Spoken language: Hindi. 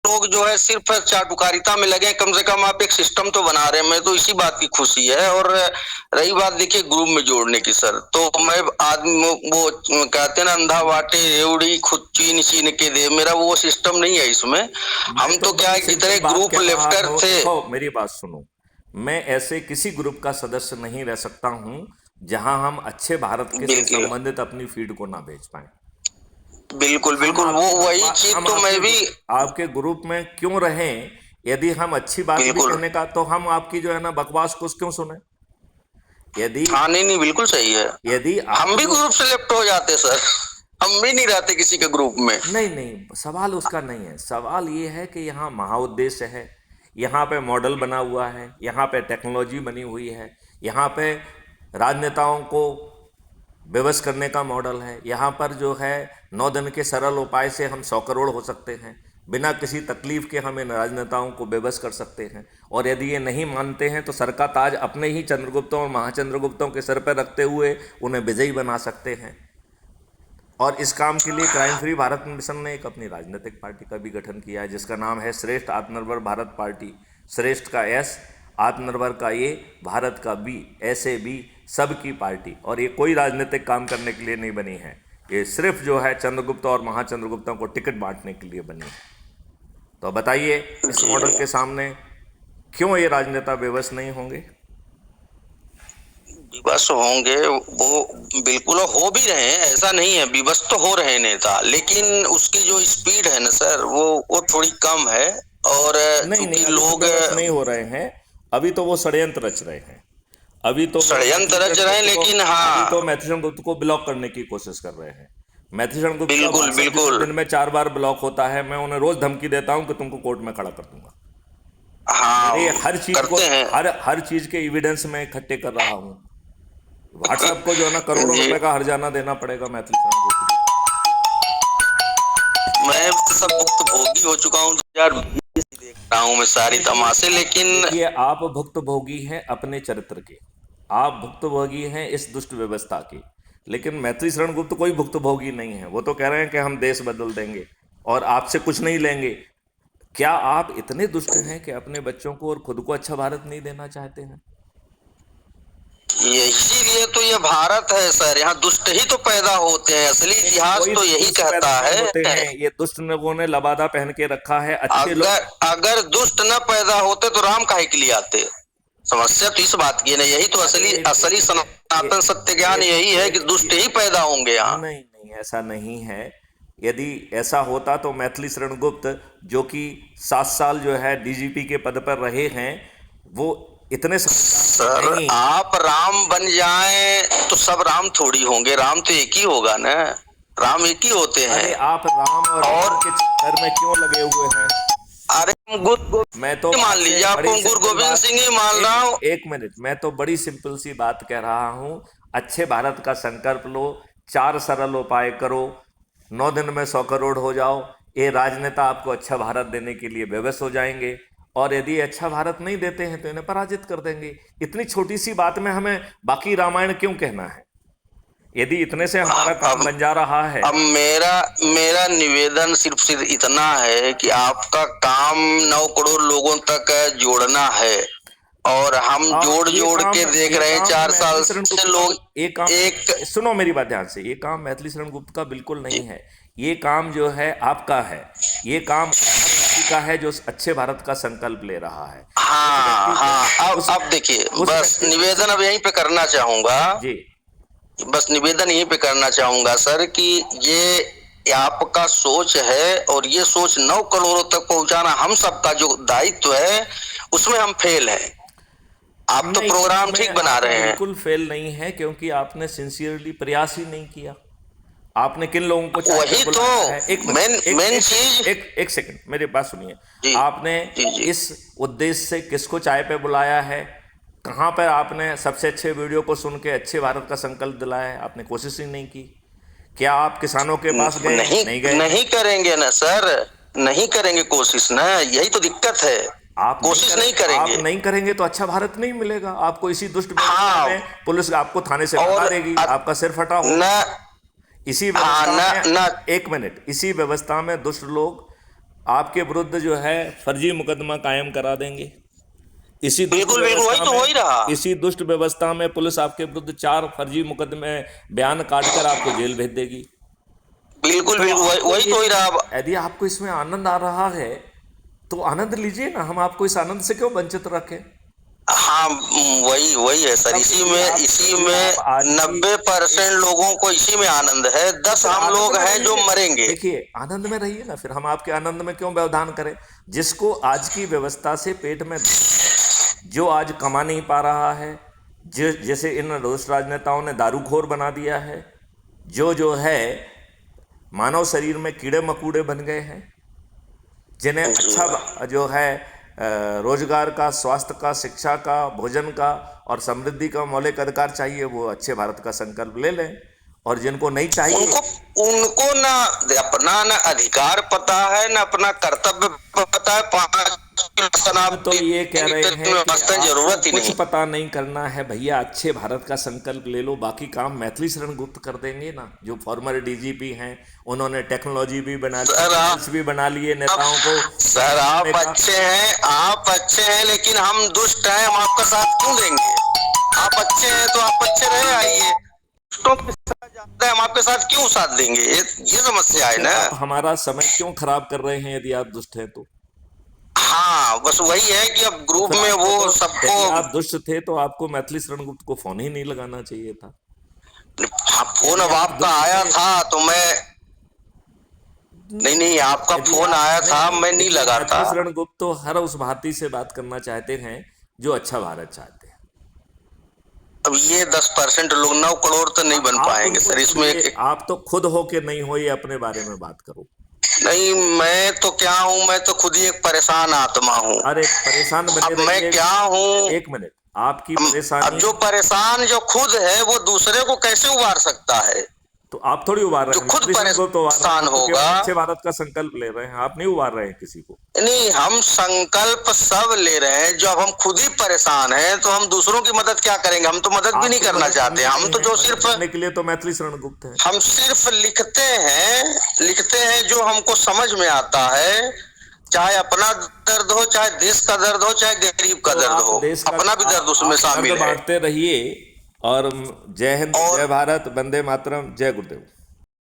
लोग जो है सिर्फ चाटुकारिता में लगे, कम से कम आप एक सिस्टम तो बना रहे हैं। मैं तो इसी बात की खुशी है। और रही बात देखिए ग्रुप में जोड़ने की सर, तो मैं आदमी वो कहते हैं ना, अंधा बाटे रेवड़ी खुद चीन छीन के दे, मेरा वो सिस्टम नहीं है इसमें। मैं हम तो तो क्या बड़ी है, जितने सिंपल बात ग्रुप कह रहा लेफ्टर हूँ, थे। देखो मेरी बात सुनो। मैं ऐसे किसी ग्रुप का सदस्य नहीं रह सकता हूँ जहां हम अच्छे भारत के से बिल्कुल संबंधित अपनी फीड को ना भेज पाए। बिल्कुल हम बिल्कुल, वो आपके वही बकवास, चीज हम तो मैं भी। आपके ग्रुप में क्यों रहें? यदि हम अच्छी बात भी बिल्कुल। कहने का, तो हम आपकी जो है ना बकवास को क्यों सुने? यदि हाँ नहीं नहीं, बिल्कुल सही है। यदि आप हम भी जो, ग्रुप से लेफ्ट हो जाते सर, हम भी नहीं रहते किसी के ग्रुप में। नहीं नहीं, सवाल उसका नहीं है। सवाल ये है कि यहाँ महाउद्देश्य है, यहाँ पे मॉडल बना हुआ है, यहाँ पे टेक्नोलॉजी बनी हुई है, यहाँ पे राजनेताओं को बेबस करने का मॉडल है, यहाँ पर जो है 9 दिन के सरल उपाय से हम 100 करोड़ हो सकते हैं, बिना किसी तकलीफ के हम इन राजनेताओं को बेबस कर सकते हैं। और यदि ये नहीं मानते हैं तो सर का ताज अपने ही चंद्रगुप्तों और महाचंद्रगुप्तों के सर पर रखते हुए उन्हें विजयी बना सकते हैं। और इस काम के लिए क्राइम फ्री भारत मिशन ने एक अपनी राजनीतिक पार्टी का भी गठन किया है, जिसका नाम है श्रेष्ठ आत्मनिर्भर भारत पार्टी। श्रेष्ठ का एस, आत्मनिर्भर का ए, भारत का बी, ऐसे बी, सबकी पार्टी। और ये कोई राजनीतिक काम करने के लिए नहीं बनी है, ये सिर्फ जो है चंद्रगुप्त और महाचंद्रगुप्तों को टिकट बांटने के लिए बनी है। तो बताइए, इस जी। मॉडल के सामने क्यों ये राजनेता बेबस नहीं होंगे? विवश होंगे वो, बिल्कुल हो भी रहे हैं, ऐसा नहीं है, विवश तो हो रहे हैं नेता, लेकिन उसकी जो स्पीड है ना सर, वो थोड़ी कम है। और नहीं नहीं, चूंकि अभी तो लोग बेबस नहीं हो रहे हैं। अभी तो वो षड्यंत्र रच रहे हैं। अभी तो वो षड्यंत्र रच रहे हैं, लेकिन अभी तो हाँ। मैथिली गुप्त को ब्लॉक करने की कोशिश कर रहे हैं। मैथिली गुप्त का बिल्कुल व्हाट्सएप जिसे बिल्कुल। दिन में 4 बार ब्लॉक होता है, मैं उन्हें रोज धमकी देता हूं कि तुमको कोर्ट में खड़ा कर दूंगा। हाँ मेरे हर चीज को, करते हैं। हर चीज के एविडेंस मैं इकट्ठे कर रहा हूं। व्हाट्सएप को जो है ना करोड़ों जी। रुपए का हर्जाना देना पड़ेगा मैथिली गुप्त मैं सब भुक्तभोगी हो चुका हूँ, 2020 से देख रहा हूँ मैं सारी को। तमाशे, लेकिन देखिए, आप भुक्तभोगी हैं अपने चरित्र के, आप भुक्तभोगी हैं इस दुष्ट व्यवस्था की। लेकिन मैत्री शरण गुप्त कोई भुक्तभोगी नहीं है। वो तो कह रहे हैं कि हम देश बदल देंगे और आपसे कुछ नहीं लेंगे। क्या आप इतने दुष्ट हैं कि अपने बच्चों को और खुद को अच्छा भारत नहीं देना चाहते हैं? ये इसीलिए तो ये भारत है सर, यहाँ दुष्ट ही तो पैदा होते हैं, असली नहीं, इतिहास कोई तो यही दुष्ट कहता पैदा नहीं होते है। हैं। ये दुष्ट लोगों ने लबादा पहन के रखा है, अच्छे लोग। अगर अगर दुष्ट न पैदा होते तो राम काहे के लिए आते? समस्या तो इस बात की है ना, यही तो अरे असली असली ये सनातन सत्य ज्ञान यही है कि दुष्ट ही पैदा होंगे यहाँ। नहीं नहीं, ऐसा नहीं है। यदि ऐसा होता तो मैथिली शरण गुप्त, जो कि 7 साल जो है डीजीपी के पद पर रहे हैं, वो इतने समझदार सर नहीं। आप राम बन जाएं तो सब राम थोड़ी होंगे, राम तो एक ही होगा ना, राम एक ही होते हैं। अरे आप राम और और रावण के चक्कर में क्यों लगे हुए हैं? अरे हम गुरु मैं तो गोविंद मान आपसे लीजिए, आपको बड़ी हम गुरु सिंपल गोविंद बात, सिंह ही मान रहा हूँ। एक मिनट, मैं तो बड़ी सिंपल सी बात कह रहा हूं। अच्छे भारत का संकल्प लो, 4 सरल उपाय करो, 9 दिन में 100 करोड़ हो जाओ। ये राजनेता आपको अच्छा भारत देने के लिए बेबस हो जाएंगे। और यदि अच्छा भारत नहीं देते हैं तो इन्हें पराजित कर देंगे। इतनी छोटी सी बात में हमें बाकी रामायण क्यों कहना है? यदि इतने से हमारा काम अब बन जा रहा है। अब मेरा मेरा निवेदन सिर्फ इतना है कि आपका काम 9 करोड़ लोगों तक जोड़ना है, और हम जोड़ जोड़ के देख ये रहे हैं काम 4 साल मैथिली शरण से गुप्त का, लोग। ये काम, एक सुनो मेरी बात ध्यान से, ये काम मैथिली शरण गुप्त का बिल्कुल नहीं है। ये काम जो है आपका है। ये काम हर व्यक्ति का है जो अच्छे भारत का संकल्प ले रहा है। उस हाँ व्यक्ति हाँ, को, अब देखिए, उस बस व्यक्ति निवेदन अब यहीं पे करना चाहूंगा। जी। बस निवेदन यहीं पे करना चाहूंगा सर कि ये आपका सोच है, और ये सोच 9 करोड़ों तक पहुंचाना हम सबका जो दायित्व है, उसमें हम फेल हैं। आप तो नहीं, प्रोग्राम उसमें ठीक बना आप रहे हैं। बिल्कुल फेल नहीं है, क्योंकि आपने सिंसियरली प्रयास ही नहीं किया। आपने किन लोगों को चाय पे वही तो बुलाया है? एक मिनट, मेन मेन चीज। एक सेकंड, मेरी बात सुनिए। जी आपने जी जी। इस उद्देश्य से किसको चाय पे बुलाया है? कहाँ पर आपने सबसे अच्छे वीडियो को सुन के अच्छे भारत का संकल्प दिलाया है? आपने कोशिश ही नहीं की। क्या आप किसानों के पास गए हैं? नहीं नहीं गए हैं। नहीं करेंगे ना सर, नहीं करेंगे कोशिश ना, यही तो दिक्कत है। कोशिश नहीं आप करेंगे। नहीं करेंगे तो अच्छा भारत नहीं मिलेगा आपको। इसी दुष्ट व्यवस्था हाँ। में पुलिस आपको थाने से भगा और देगी, आपका सिर फटा न होगा। इसी हाँ व्यवस्था न में, न एक मिनट, इसी व्यवस्था में दुष्ट लोग आपके विरुद्ध जो है फर्जी मुकदमा कायम करा देंगे। इसी दुष्ट बिल्कुल बिल्कुल, वही व्यवस्था तो हो ही रहा। में इसी दुष्ट व्यवस्था में पुलिस आपके विरुद्ध 4 फर्जी मुकदमे बयान काटकर आपको जेल भेज देगी। बिल्कुल तो बिल्कुल, आपको वही तो हो ही रहा अब। यदि आपको इसमें आनंद आ रहा है तो आनंद लीजिए ना, हम आपको इस आनंद से क्यों वंचित रखें। हाँ, वही वही है सर, मतलब इसी यदि में आप आज की 90% लोगों को इसी में आनंद है, 10 फिर हम आनंद लोग में हैं जो रहिए। मरेंगे। देखिए आनंद में रहिए ना, फिर हम आपके आनंद में क्यों व्यवधान करें। जिसको आज की व्यवस्था से पेट में जो आज कमा नहीं पा रहा है, जैसे इन रोष राजनेताओं ने दारूखोर बना दिया है, जो है मानव शरीर में कीड़े मकोड़े बन गए हैं, जिन्हें जी अच्छा जो है रोजगार का, स्वास्थ्य का, शिक्षा का, भोजन का और समृद्धि का मौलिक अधिकार चाहिए, वो अच्छे भारत का संकल्प ले लें। और जिनको नहीं चाहिए उनको उनको ना अपना ना अधिकार पता है, ना अपना कर्तव्य पता है। 5 हम तो ये कह रहे हैं कि आपको जरूरत ही कुछ नहीं। पता नहीं करना है भैया, अच्छे भारत का संकल्प ले लो, बाकी काम मैथिली शरण गुप्त कर देंगे ना। जो फॉर्मर डीजीपी हैं, उन्होंने टेक्नोलॉजी भी बना ली, सर मॉडल्स भी बना लिए नेताओं को सर आप अच्छे हैं, आप अच्छे हैं, लेकिन हम दुष्ट हैं, हम आपका साथ क्यों देंगे। आप अच्छे हैं तो आप अच्छे रहे आइए, दुष्टों के साथ जाते हैं, हम आपके साथ क्यों साथ देंगे। ये समस्या है फिर ना। आप हमारा समय क्यों खराब कर रहे हैं यदि आप दुष्ट हैं तो। हाँ, बस वही है कि अब तो ग्रुप फिर में आपको वो तो, सबको। यदि आप दुष्ट थे तो आपको मैथिली शरण गुप्त को फोन ही नहीं लगाना चाहिए था। हाँ, फोन यदि अब आप आपका दुष्ट आया थे, था तो मैं नहीं, आपका यदि फोन आप आया था, मैं नहीं देखिए लगाता। मैथिली शरण गुप्त तो हर उस भारतीय से बात करना चाहते हैं जो अच्छा भारत चाहते हैं। अब ये 10% लोग, 9 करोड़ तो नहीं बन आप पाएंगे उनको सर इसमें। छोड़िए, आप तो खुद होके नहीं हो, ये अपने बारे में बात करो। नहीं, मैं तो क्या हूँ, मैं तो खुद ही एक परेशान आत्मा हूँ। अरे परेशान बने अब मैं रहिए। क्या हूँ। एक मिनट, आपकी अब परेशानी, जो परेशान जो खुद है वो दूसरे को कैसे उबार सकता है। तो आप थोड़ी उबार रहे जो हैं, खुद मैथिली शरण गुप्त तो उबार रहे हैं, परेशान आप तो होगा। केवल अच्छे भारत का संकल्प ले रहे हैं, आप नहीं उबार रहे हैं किसी को। नहीं, हम संकल्प सब ले रहे हैं, जब हम खुद ही परेशान हैं तो हम दूसरों की मदद क्या करेंगे। हम तो मदद भी नहीं आपको करना मदद चाहते, करनी हम नहीं तो है, जो मदद सिर्फ करने के लिए तो मैथिली शरण गुप्त है। हम सिर्फ लिखते हैं जो हमको समझ में आता है। चाहे अपना दर्द हो, चाहे देश का दर्द हो, चाहे गरीब का तो दर्द आप हो, देश का, अपना भी दर्द उसमें आप दर्द शामिल है। बांटते रहिए। और जय हिंद, और जय भारत, वंदे मातरम, जय गुरुदेव।